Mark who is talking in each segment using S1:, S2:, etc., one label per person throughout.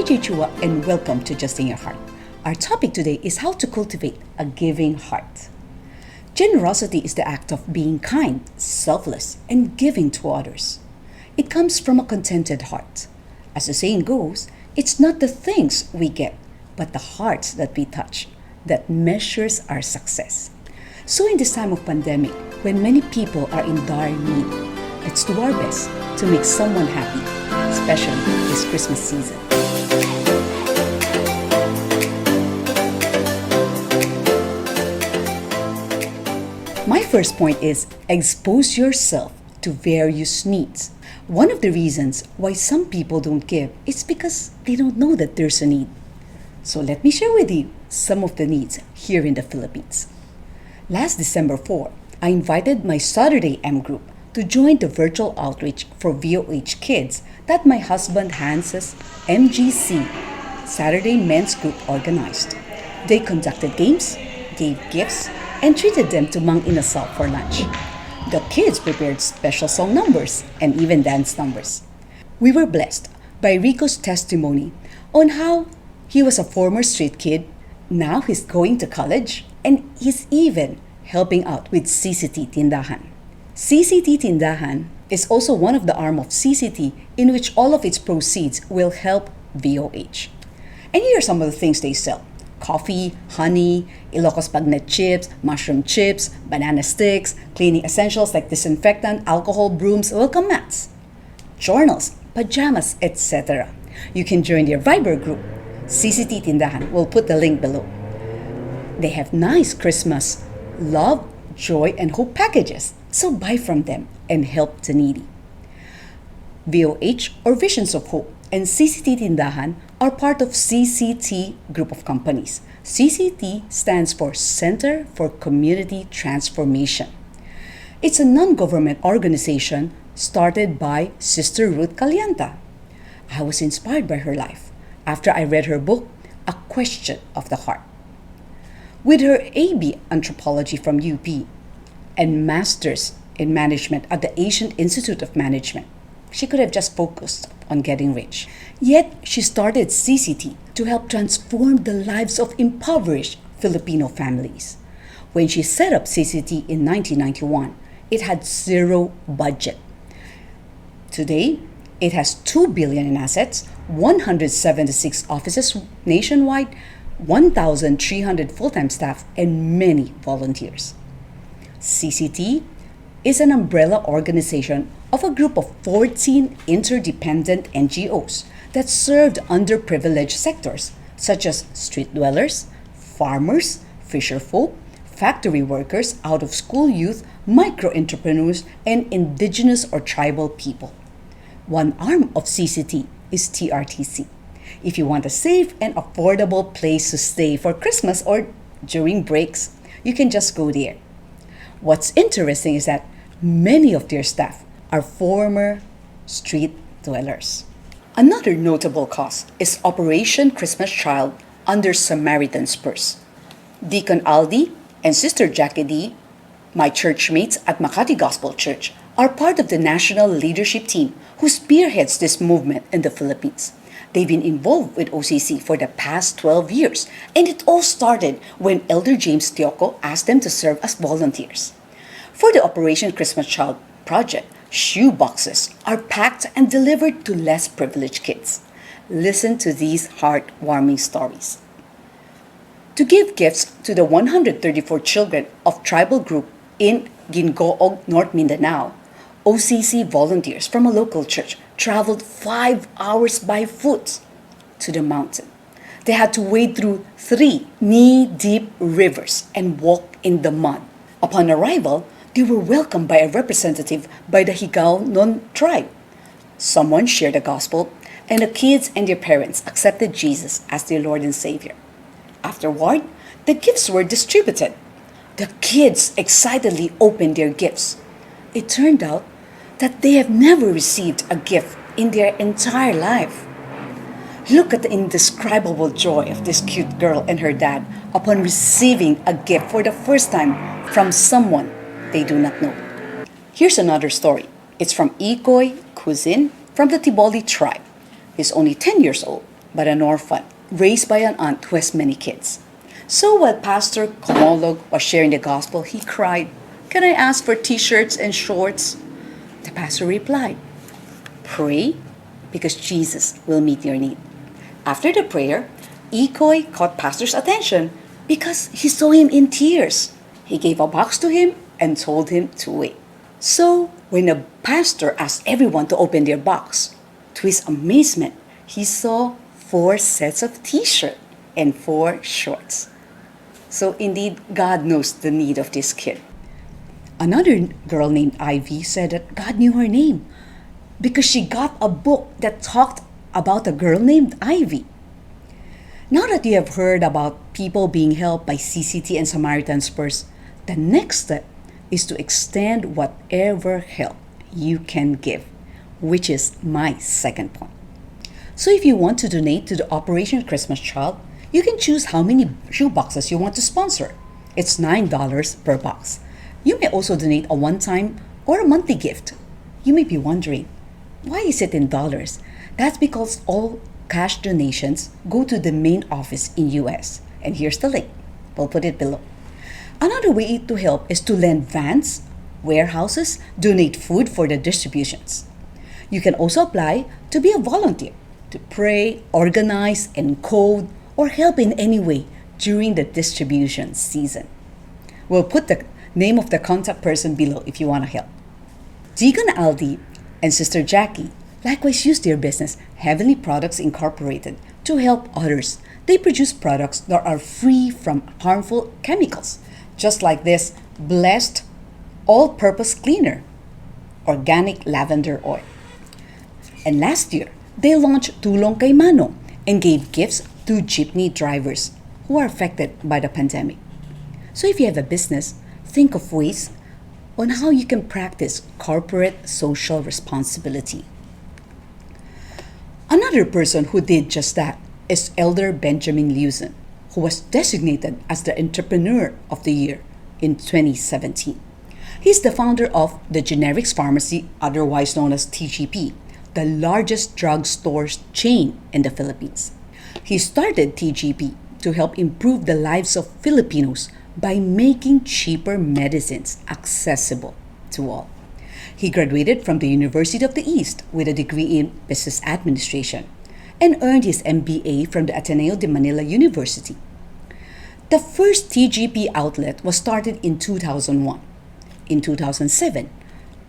S1: AJ Chua and welcome to Adjusting Your Heart. Our topic today is how to cultivate a giving heart. Generosity is the act of being kind, selfless, and giving to others. It comes from a contented heart. As the saying goes, it's not the things we get, but the hearts that we touch that measures our success. So in this time of pandemic, when many people are in dire need, let's do our best to make someone happy, especially this Christmas season. My first point is expose yourself to various needs. One of the reasons why some people don't give is because they don't know that there's a need. So let me share with you some of the needs here in the Philippines. Last December 4, I invited my Saturday M group to join the virtual outreach for VOH kids that my husband Hans's MGC Saturday Men's Group organized. They conducted games, gave gifts, and treated them to Mang Inasal for lunch. The kids prepared special song numbers and even dance numbers. We were blessed by Rico's testimony on how he was a former street kid, now he's going to college, and he's even helping out with CCT Tindahan. CCT Tindahan is also one of the arm of CCT in which all of its proceeds will help VOH. And here are some of the things they sell. Coffee, honey, Ilocos Pagnet chips, mushroom chips, banana sticks, cleaning essentials like disinfectant, alcohol, brooms, welcome mats, journals, pajamas, etc. You can join their Viber group. CCT Tindahan, we'll put the link below. They have nice Christmas, love, joy, and hope packages, so buy from them and help the needy. VOH or Visions of Hope and CCT Tindahan are part of CCT group of companies. CCT stands for Center for Community Transformation. It's a non-government organization started by Sister Ruth Calianta. I was inspired by her life after I read her book, A Question of the Heart. With her AB Anthropology from UP and Masters in Management at the Asian Institute of Management, she could have just focused on getting rich. Yet, she started CCT to help transform the lives of impoverished Filipino families. When she set up CCT in 1991, it had zero budget. Today, it has 2 billion in assets, 176 offices nationwide, 1,300 full-time staff, and many volunteers. CCT is an umbrella organization of a group of 14 interdependent NGOs that served underprivileged sectors such as street dwellers, farmers, fisherfolk, factory workers, out-of-school youth, micro-entrepreneurs, and indigenous or tribal people. One arm of CCT is TRTC. If you want a safe and affordable place to stay for Christmas or during breaks, you can just go there. What's interesting is that many of their staff are former street dwellers. Another notable cause is Operation Christmas Child under Samaritan's Purse. Deacon Aldi and Sister Jackie D, my churchmates at Makati Gospel Church, are part of the national leadership team who spearheads this movement in the Philippines. They've been involved with OCC for the past 12 years, and it all started when Elder James Tioco asked them to serve as volunteers. For the Operation Christmas Child project, shoe boxes are packed and delivered to less privileged kids. Listen to these heartwarming stories. To give gifts to the 134 children of tribal group in Gingoog, North Mindanao, OCC volunteers from a local church traveled 5 hours by foot to the mountain. They had to wade through 3 knee-deep rivers and walk in the mud. Upon arrival, they were welcomed by a representative by the Higaonon tribe. Someone shared the gospel, and the kids and their parents accepted Jesus as their Lord and Savior. Afterward, the gifts were distributed. The kids excitedly opened their gifts. It turned out that they have never received a gift in their entire life. Look at the indescribable joy of this cute girl and her dad upon receiving a gift for the first time from someone they do not know. Here's another story. It's from Ikoy Kuzin from the Tiboli tribe. He's only 10 years old. but an orphan raised by an aunt who has many kids. So while Pastor Komolog was sharing the gospel, he cried, "Can I ask for t-shirts and shorts?" The pastor replied, "Pray, because Jesus will meet your need." After the prayer, Ikoy caught Pastor's attention because he saw him in tears. He gave a box to him and told him to wait. So when the pastor asked everyone to open their box, to his amazement, he saw 4 sets of t-shirts and 4 shorts. So indeed, God knows the need of this kid. Another girl named Ivy said that God knew her name because she got a book that talked about a girl named Ivy. Now that you have heard about people being helped by CCT and Samaritan Spurs, the next step is to extend whatever help you can give, which is my second point. So if you want to donate to the Operation Christmas Child, you can choose how many shoe boxes you want to sponsor. It's $9 per box. You may also donate a one-time or a monthly gift. You may be wondering, why is it in dollars? That's because all cash donations go to the main office in US. And here's the link. We'll put it below. Another way to help is to lend vans, warehouses, donate food for the distributions. You can also apply to be a volunteer, to pray, organize, encode, or help in any way during the distribution season. We'll put the name of the contact person below if you want to help. Deacon Aldi and Sister Jackie likewise use their business, Heavenly Products Incorporated, to help others. They produce products that are free from harmful chemicals, just like this blessed all-purpose cleaner, organic lavender oil. And last year, they launched Tulong Kay Mano and gave gifts to jeepney drivers who are affected by the pandemic. So if you have a business, think of ways on how you can practice corporate social responsibility. Another person who did just that is Elder Benjamin Leusen, who was designated as the Entrepreneur of the Year in 2017. He's the founder of the Generics Pharmacy, otherwise known as TGP, the largest drugstore chain in the Philippines. He started TGP to help improve the lives of Filipinos by making cheaper medicines accessible to all. He graduated from the University of the East with a degree in Business Administration and earned his MBA from the Ateneo de Manila University. The first TGP outlet was started in 2001. In 2007,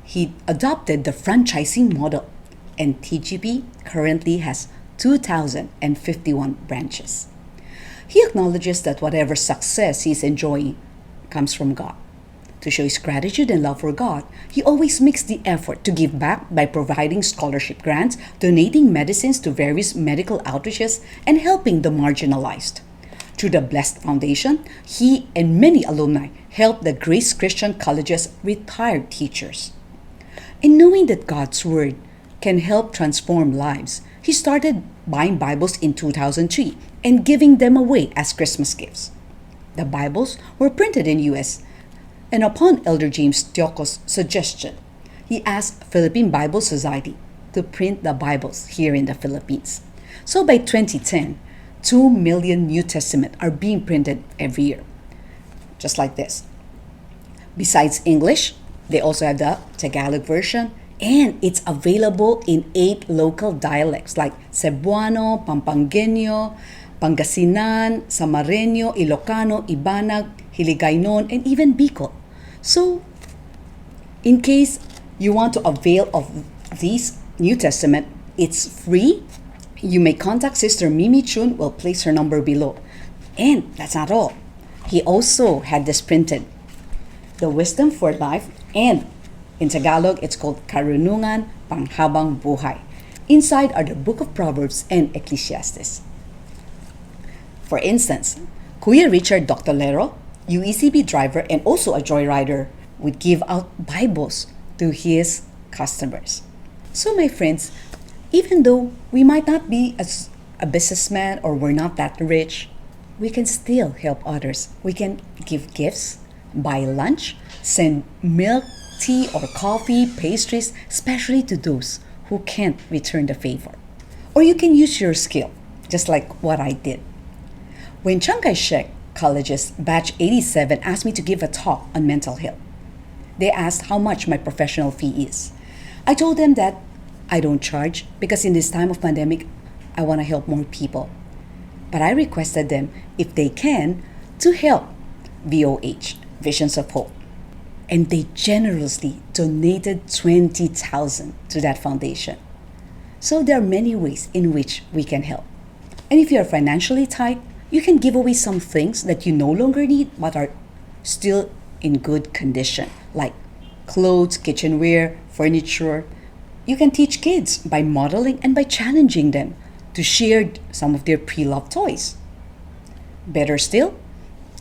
S1: he adopted the franchising model, and TGP currently has 2,051 branches. He acknowledges that whatever success he is enjoying comes from God. To show his gratitude and love for God, he always makes the effort to give back by providing scholarship grants, donating medicines to various medical outreaches, and helping the marginalized. Through the Blessed Foundation, he and many alumni help the Grace Christian College's retired teachers. In knowing that God's Word can help transform lives, he started buying Bibles in 2003 and giving them away as Christmas gifts. The Bibles were printed in US, and upon Elder James Tioco's suggestion, he asked Philippine Bible Society to print the Bibles here in the Philippines. So by 2010, 2 million New Testament are being printed every year. Just like this. Besides English, they also have the Tagalog version, and it's available in 8 local dialects like Cebuano, Pampangueño, Pangasinan, Samareño, Ilocano, Ibanag, Hiligaynon, and even Bicol. So, in case you want to avail of these New Testament, it's free. You may contact Sister Mimi Chun. We'll place her number below. And that's not all. He also had this printed, The Wisdom for Life, and in Tagalog, it's called Karunungan Panghabang Buhay. Inside are the Book of Proverbs and Ecclesiastes. For instance, Kuya Richard Dr. Lero, UECB driver and also a joyrider, would give out Bibles to his customers. So my friends, even though we might not be a businessman or we're not that rich, we can still help others. We can give gifts, buy lunch, send milk, tea or coffee, pastries, especially to those who can't return the favor. Or you can use your skill just like what I did. When Chiang Kai-shek College's Batch 87 asked me to give a talk on mental health, they asked how much my professional fee is. I told them that I don't charge because in this time of pandemic, I want to help more people. But I requested them, if they can, to help VOH, Visions of Hope. And they generously donated 20,000 to that foundation. So there are many ways in which we can help. And if you are financially tight, you can give away some things that you no longer need but are still in good condition, like clothes, kitchenware, furniture. You can teach kids by modeling and by challenging them to share some of their pre-loved toys. Better still,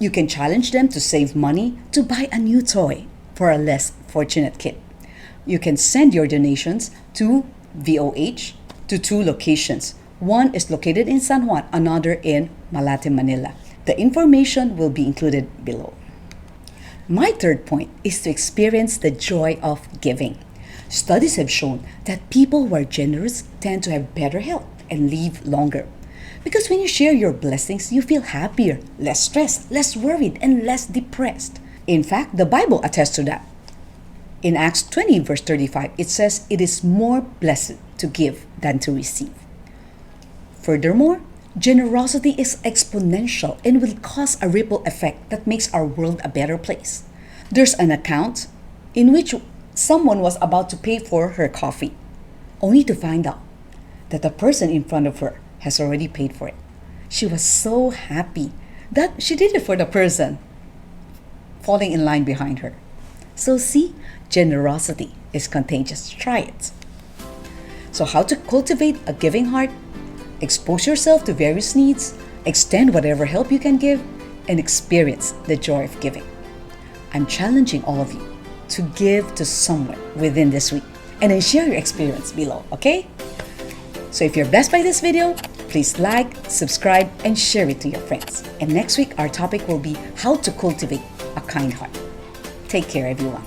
S1: you can challenge them to save money to buy a new toy for a less fortunate kid. You can send your donations to VOH to 2 locations. One is located in San Juan, another in Malate, Manila. The information will be included below. My third point is to experience the joy of giving. Studies have shown that people who are generous tend to have better health and live longer. Because when you share your blessings, you feel happier, less stressed, less worried, and less depressed. In fact, the Bible attests to that. In Acts 20 verse 35, it says, "It is more blessed to give than to receive." Furthermore, generosity is exponential and will cause a ripple effect that makes our world a better place. There's an account in which someone was about to pay for her coffee, only to find out that the person in front of her has already paid for it. She was so happy that she did it for the person falling in line behind her. So see, generosity is contagious. Try it. So how to cultivate a giving heart? Expose yourself to various needs, extend whatever help you can give, and experience the joy of giving. I'm challenging all of you to give to someone within this week and then share your experience below, okay? So if you're blessed by this video, please like, subscribe, and share it to your friends. And next week, our topic will be how to cultivate a kind heart. Take care, everyone.